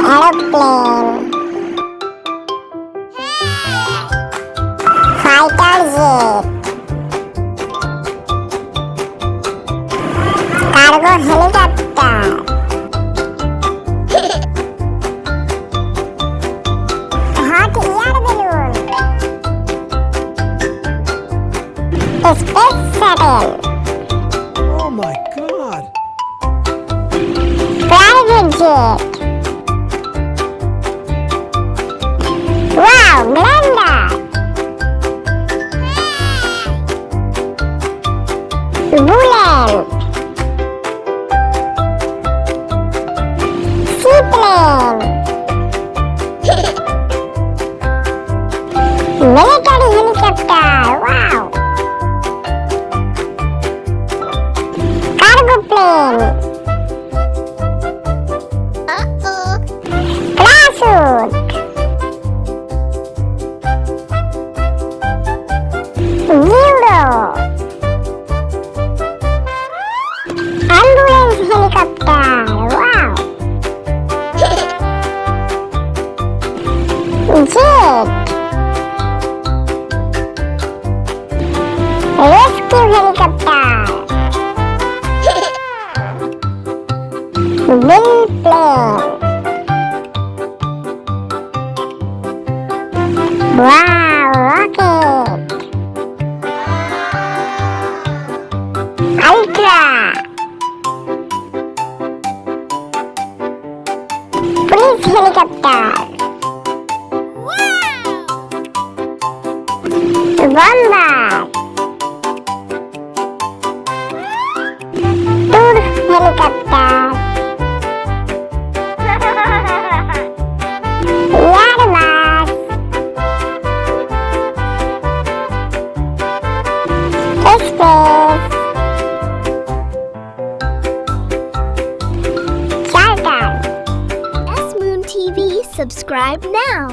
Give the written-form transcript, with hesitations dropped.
Airplane, fighter jet, cargo helicopter, hot air balloon, space shuttle, Oh my God! private jet. Wow, blender! Bullet! Seaplane! Military helicopter! Wow! Cargo plane! Parachute! Zero! Ambulance helicopter! Wow! Jet! Rescue helicopter! Biplane! Wow! Rocket! Ultra! Police helicopter! Bomber! Tour helicopter! Airbus! Space! Charter! S Moon TV, subscribe now.